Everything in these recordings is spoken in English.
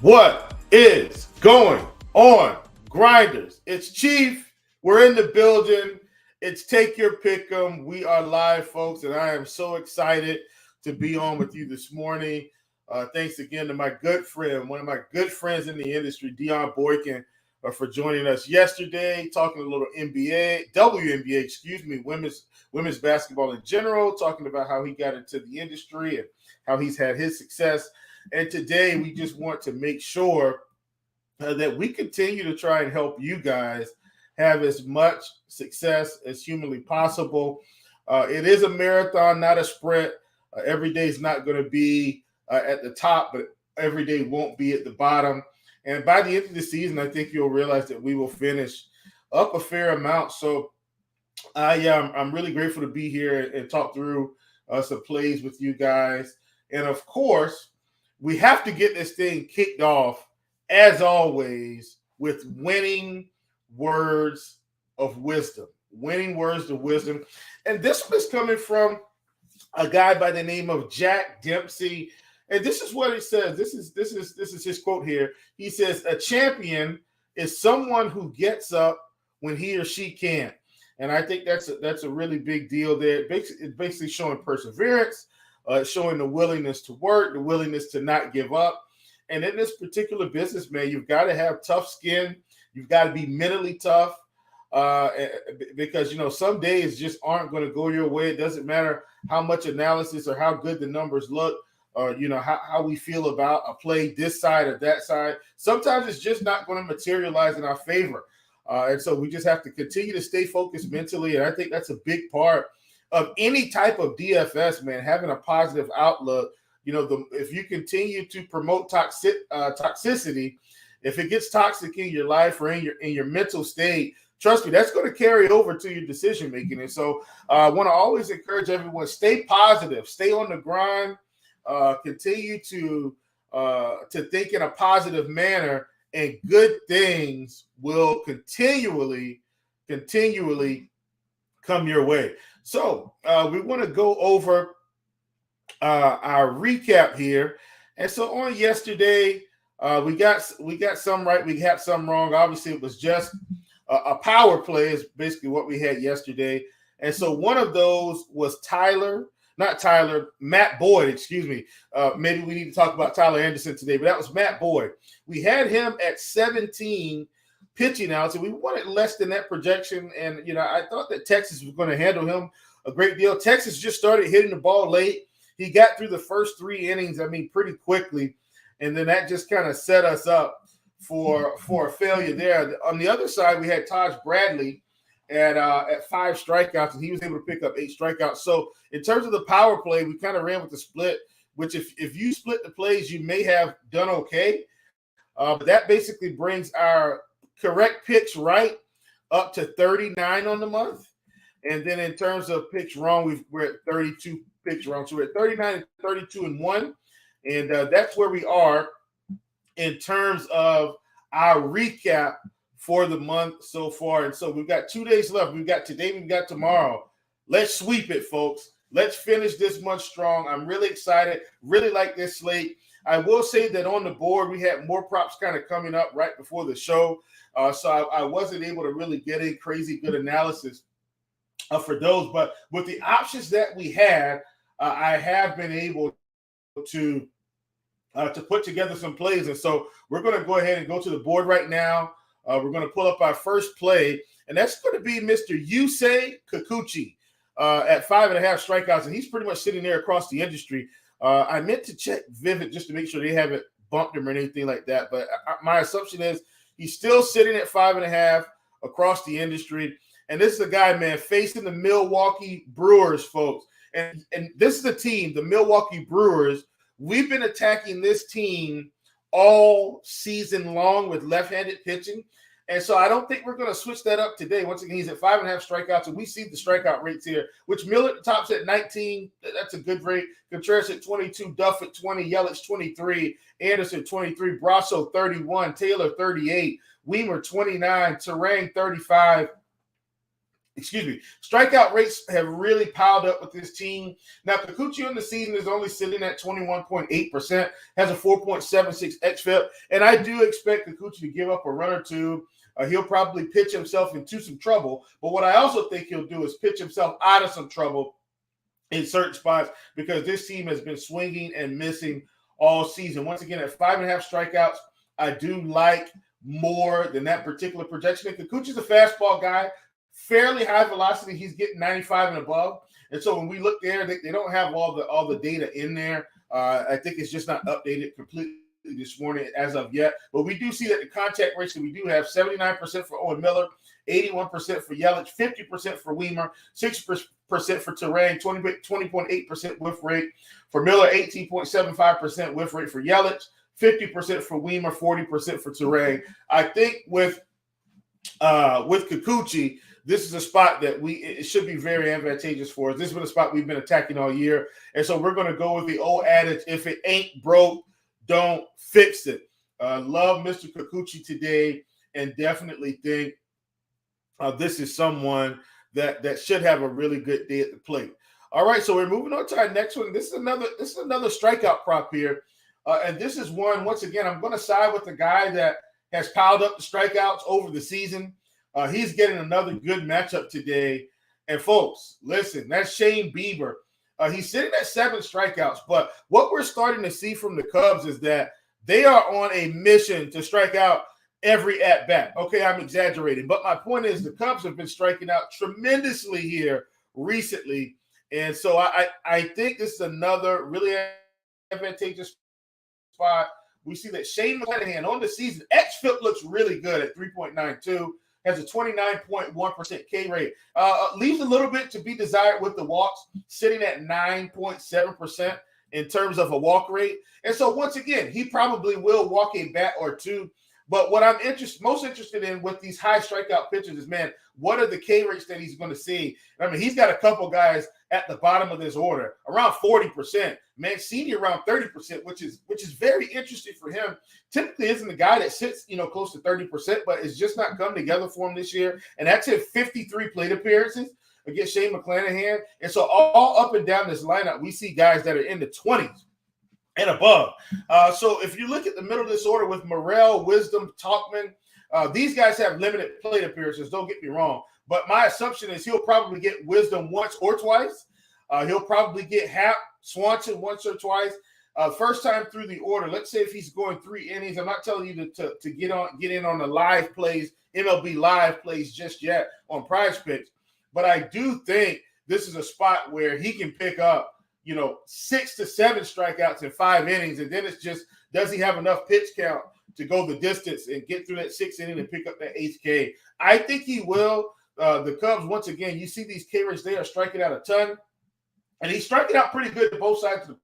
What is going on, Grinders? It's Chief. We're in the building. It's Take Your Pick'em. We are live, folks, and I am so excited to be on with you this morning. Thanks again to my good friend, one of my good friends in the industry, Dion Boykin, for joining us yesterday, talking a little NBA, WNBA, women's basketball in general, talking about how he got into the industry and how he's had his success. And today we just want to make sure that we continue to try and help you guys have as much success as humanly possible. It is a marathon, not a sprint. Every day is not going to be at the top, but every day won't be at the bottom. And by the end of the season, I think you'll realize that we will finish up a fair amount. So I'm really grateful to be here and talk through some plays with you guys. And of course, we have to get this thing kicked off, as always, with winning words of wisdom. Winning words of wisdom. And this one is coming from a guy by the name of Jack Dempsey. And this is what he says. This is his quote here. He says, "A champion is someone who gets up when he or she can't." And I think that's a really big deal there. It's basically showing perseverance, showing the willingness to work, the willingness to not give up. And in this particular business, man, you've got to have tough skin. You've got to be mentally tough because, some days just aren't going to go your way. It doesn't matter how much analysis or how good the numbers look or, how we feel about a play this side or that side. Sometimes it's just not going to materialize in our favor. And so we just have to continue to stay focused mentally. And I think that's a big part of any type of DFS, man, having a positive outlook. If you continue to promote toxicity, if it gets toxic in your life or in your mental state, trust me, that's going to carry over to your decision making. And so I want to always encourage everyone, stay positive, stay on the grind, continue to think in a positive manner, and good things will continually come your way. So we want to go over our recap here. And so on yesterday, we got some right, we had some wrong. Obviously, it was just a power play is basically what we had yesterday. And so one of those was Matt Boyd, excuse me. Maybe we need to talk about Tyler Anderson today, but that was Matt Boyd. We had him at 17 pitching outs, and we wanted less than that projection. And, I thought that Texas was going to handle him a great deal. Texas just started hitting the ball late. He got through the first 3 innings, pretty quickly. And then that just kind of set us up for a failure there. On the other side, we had Taj Bradley at 5 strikeouts, and he was able to pick up 8 strikeouts. So in terms of the power play, we kind of ran with the split, which if you split the plays, you may have done okay. But that basically brings our correct picks right up to 39 on the month. And then in terms of picks wrong, we're at 32 picks wrong. So we're at 39 and 32 and 1. And that's where we are in terms of our recap for the month so far. And so we've got 2 days left. We've got today, we've got tomorrow. Let's sweep it, folks. Let's finish this month strong. I'm really excited. Really like this slate. I will say that on the board, we had more props kind of coming up right before the show. So I wasn't able to really get in crazy good analysis for those. But with the options that we had, I have been able to put together some plays. And so we're going to go ahead and go to the board right now. We're going to pull up our first play, and that's going to be Mr. Yusei Kikuchi at 5.5 strikeouts, and he's pretty much sitting there across the industry. I meant to check Vivid just to make sure they haven't bumped him or anything like that, but my assumption is he's still sitting at 5.5 across the industry. And this is a guy, man, facing the Milwaukee Brewers, folks. And this is the team, the Milwaukee Brewers. We've been attacking this team all season long with left-handed pitching. And so I don't think we're going to switch that up today. Once again, he's at 5.5 strikeouts, and we see the strikeout rates here, which Miller tops at 19. That's a good rate. Contreras at 22, Duff at 20, Yelich 23, Anderson 23, Brasso 31, Taylor 38, Weimer 29, Terang 35, Strikeout rates have really piled up with this team. Now, Kikuchi on the season is only sitting at 21.8%, has a 4.76 xFIP, and I do expect Kikuchi to give up a run or two. He'll probably pitch himself into some trouble, but what I also think he'll do is pitch himself out of some trouble in certain spots because this team has been swinging and missing all season. Once again, at 5.5 strikeouts, I do like more than that particular projection. And Kikuchi's a fastball guy, fairly high velocity. He's getting 95 and above. And so when we look there, they don't have all the data in there. I think it's just not updated completely this morning as of yet. But we do see that the contact rates that we do have, 79% for Owen Miller, 81% for Yelich, 50% for Weimer, 6% for Terang, 20.8% whiff rate for Miller, 18.75% whiff rate for Yelich, 50% for Weimer, 40% for Terang. I think with Kikuchi, this is a spot that it should be very advantageous for us. This has been a spot we've been attacking all year. And so we're going to go with the old adage, if it ain't broke, don't fix it. Love Mr. Kikuchi today and definitely think this is someone that should have a really good day at the plate. All right, so we're moving on to our next one. This is another strikeout prop here. And this is one, once again, I'm going to side with the guy that has piled up the strikeouts over the season. He's getting another good matchup today. And folks, listen, that's Shane Bieber. He's sitting at 7 strikeouts, but what we're starting to see from the Cubs is that they are on a mission to strike out every at-bat. Okay, I'm exaggerating, but my point is the Cubs have been striking out tremendously here recently, and so I think this is another really advantageous spot. We see that Shane McClanahan on the season, xFIP looks really good at 3.92. Has a 29.1% K rate. Leaves a little bit to be desired with the walks, sitting at 9.7% in terms of a walk rate. And so once again, he probably will walk a bat or two. But what I'm most interested in with these high strikeout pitchers is, man, what are the K rates that he's going to see? I mean, he's got a couple guys at the bottom of this order, around 40%. Mancini around 30%, which is very interesting for him. Typically isn't the guy that sits, close to 30%, but it's just not come together for him this year. And that's in 53 plate appearances against Shane McClanahan. And so all up and down this lineup, we see guys that are in the 20s and above. So if you look at the middle of this order with Morel, Wisdom, Talkman, these guys have limited plate appearances, don't get me wrong. But my assumption is he'll probably get Wisdom once or twice. He'll probably get Happ, Swanson once or twice. First time through the order, let's say if he's going 3 innings, I'm not telling you to get in on the live plays, MLB live plays just yet on PrizePicks. But I do think this is a spot where he can pick up, 6 to 7 strikeouts in 5 innings. And then it's just, does he have enough pitch count to go the distance and get through that 6th inning and pick up that 8th K? I think he will. The Cubs, once again, you see these K rates, they are striking out a ton. And he's striking out pretty good to both sides of the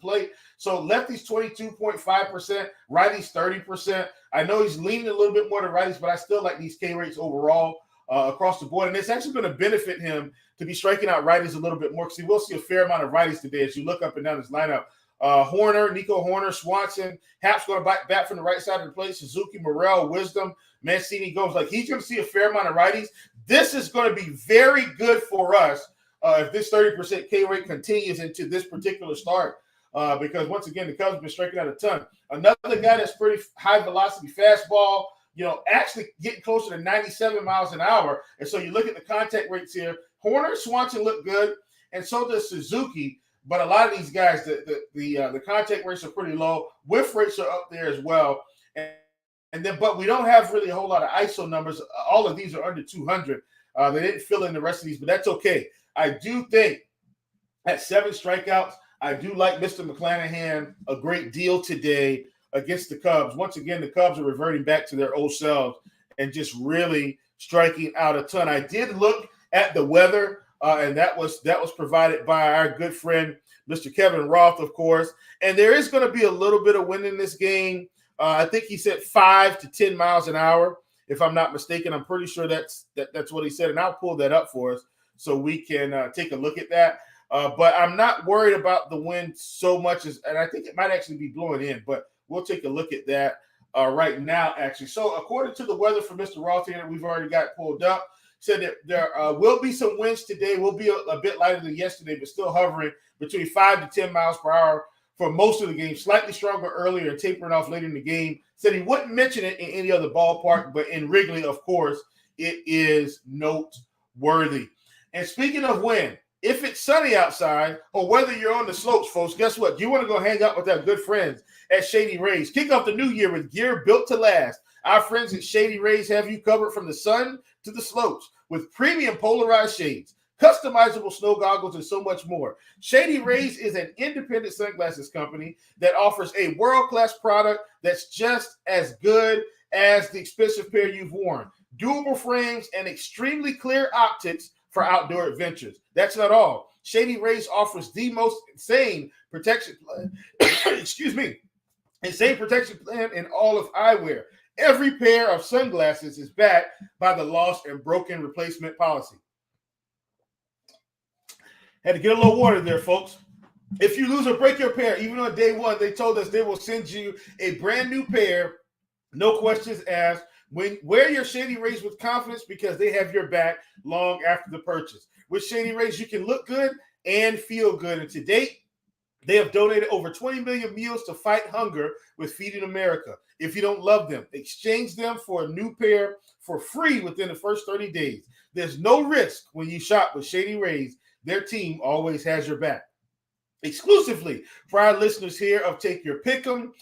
plate. So lefties 22.5%, righties 30%. I know he's leaning a little bit more to righties, but I still like these K rates overall across the board. And it's actually going to benefit him to be striking out righties a little bit more because he will see a fair amount of righties today as you look up and down his lineup. Nico Horner, Swanson, Happ's going to bat from the right side of the plate. Suzuki, Morel, Wisdom, Mancini goes. Like, he's going to see a fair amount of righties. This is going to be very good for us if this 30% K rate continues into this particular start. Because once again, the Cubs have been striking out a ton. Another guy that's pretty high velocity fastball, actually getting closer to 97 miles an hour. And so you look at the contact rates here. Horner, Swanson look good, and so does Suzuki. But a lot of these guys, the contact rates are pretty low. Whiff rates are up there as well. But we don't have really a whole lot of ISO numbers. All of these are under 200. They didn't fill in the rest of these, but that's okay. I do think at 7 strikeouts, I do like Mr. McClanahan a great deal today against the Cubs. Once again, the Cubs are reverting back to their old selves and just really striking out a ton. I did look at the weather, and that was provided by our good friend, Mr. Kevin Roth, of course. And there is going to be a little bit of wind in this game. I think he said 5 to 10 miles an hour, if I'm not mistaken. I'm pretty sure that's what he said, and I'll pull that up for us so we can take a look at that. But I'm not worried about the wind so much and I think it might actually be blowing in, but we'll take a look at that right now, actually. So according to the weather for Mr. Roth here, we've already got pulled up. said that there will be some winds today. Will be a bit lighter than yesterday, but still hovering between 5 to 10 miles per hour for most of the game. Slightly stronger earlier and tapering off later in the game. Said he wouldn't mention it in any other ballpark, but in Wrigley, of course, it is noteworthy. And speaking of wind, if it's sunny outside or whether you're on the slopes, folks, guess what? You want to go hang out with our good friends at Shady Rays. Kick off the new year with gear built to last. Our friends at Shady Rays have you covered from the sun to the slopes with premium polarized shades, customizable snow goggles, and so much more. Shady Rays is an independent sunglasses company that offers a world-class product that's just as good as the expensive pair you've worn. Durable frames and extremely clear optics for outdoor adventures. That's not all. Shady Rays offers the most insane protection plan. Excuse me. Insane protection plan in all of eyewear. Every pair of sunglasses is backed by the lost and broken replacement policy. Had to get a little water there, folks. If you lose or break your pair, even on day one, they told us they will send you a brand new pair. No questions asked. Wear your Shady Rays with confidence because they have your back long after the purchase. With Shady Rays, you can look good and feel good. And to date, they have donated over 20 million meals to fight hunger with Feeding America. If you don't love them, exchange them for a new pair for free within the first 30 days. There's no risk when you shop with Shady Rays. Their team always has your back. Exclusively for our listeners here of Take Your Pick'em,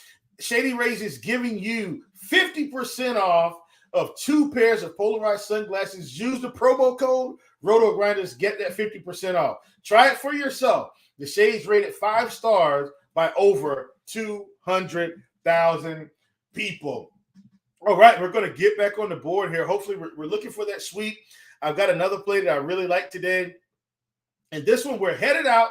Shady Rays is giving you 50% off of 2 pairs of polarized sunglasses. Use the promo code RotoGrinders. Get that 50% off. Try it for yourself. The shades rated 5 stars by over 200,000 people. All right, we're going to get back on the board here. Hopefully, we're looking for that sweep. I've got another play that I really like today. And this one, we're headed out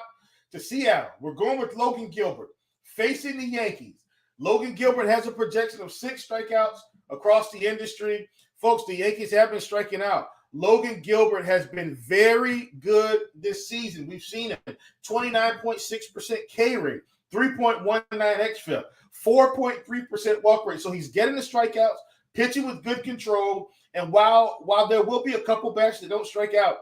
to Seattle. We're going with Logan Gilbert facing the Yankees. Logan Gilbert has a projection of 6 strikeouts across the industry. Folks, the Yankees have been striking out. Logan Gilbert has been very good this season. We've seen him 29.6% K rate, 3.19 xFIP, 4.3% walk rate. So he's getting the strikeouts, pitching with good control. And while there will be a couple bats that don't strike out,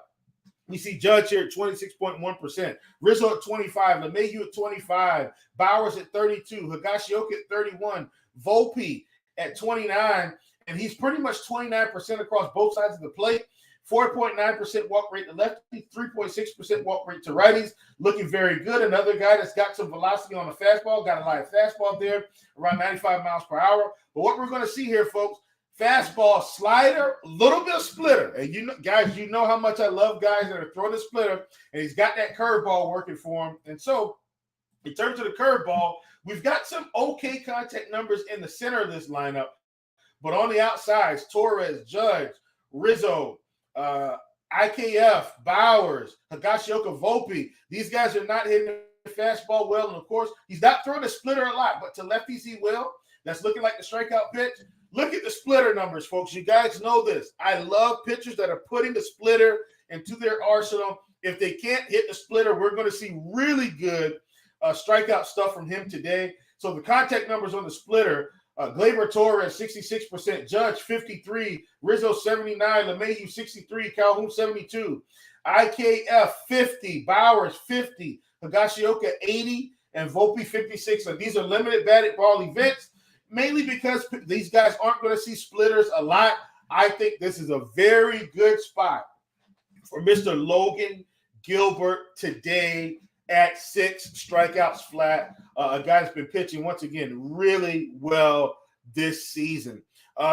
we see Judge here at 26.1%, Rizzo at 25, LeMahieu at 25, Bowers at 32, Higashioka at 31, Volpe at 29, and he's pretty much 29% across both sides of the plate. 4.9% walk rate to lefty, 3.6% walk rate to righties. Looking very good. Another guy that's got some velocity on the fastball, got a live fastball there, around 95 miles per hour. But what we're going to see here, folks, fastball, slider, a little bit of splitter. And you know, guys, you know how much I love guys that are throwing the splitter, and he's got that curveball working for him. And so, in terms of the curveball, we've got some okay contact numbers in the center of this lineup. But on the outsides, Torres, Judge, Rizzo, IKF, Bowers, Higashioka, Volpe, these guys are not hitting the fastball well. And, of course, he's not throwing the splitter a lot, but to lefties he will. That's looking like the strikeout pitch. Look at the splitter numbers, folks. You guys know this. I love pitchers that are putting the splitter into their arsenal. If they can't hit the splitter, we're going to see really good strikeout stuff from him today. So the contact numbers on the splitter, Gleyber Torres, 66%, Judge, 53, Rizzo, 79, LeMahieu, 63, Calhoun, 72, IKF, 50, Bowers, 50, Higashioka, 80, and Volpe, 56. So these are limited batted ball events, mainly because these guys aren't going to see splitters a lot. I think this is a very good spot for Mr. Logan Gilbert today at 6 strikeouts flat. A guy that's been pitching, once again, really well this season.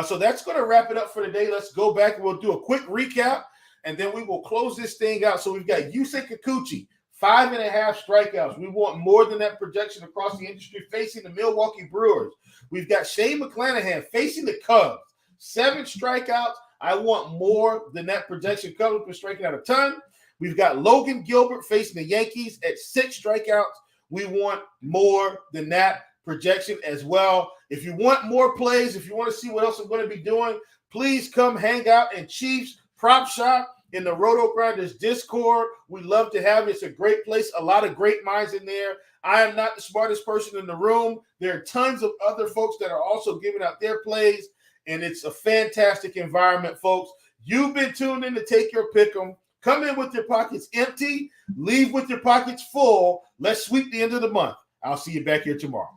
So that's going to wrap it up for today. Let's go back and we'll do a quick recap, and then we will close this thing out. So we've got Yusei Kikuchi, 5.5 strikeouts. We want more than that projection across the industry, facing the Milwaukee Brewers. We've got Shane McClanahan facing the Cubs, 7 strikeouts. I want more than that projection. Cubs have been striking out a ton. We've got Logan Gilbert facing the Yankees at 6 strikeouts. We want more than that projection as well. If you want more plays, if you want to see what else I'm going to be doing, please come hang out in Chiefs Prop Shop in the RotoGrinders Discord. We love to have it. It's a great place. A lot of great minds in there. I am not the smartest person in the room. There are tons of other folks that are also giving out their plays, and it's a fantastic environment, folks. You've been tuned in to Take Your Pick'em. Come in with your pockets empty, leave with your pockets full. Let's sweep the end of the month. I'll see you back here tomorrow.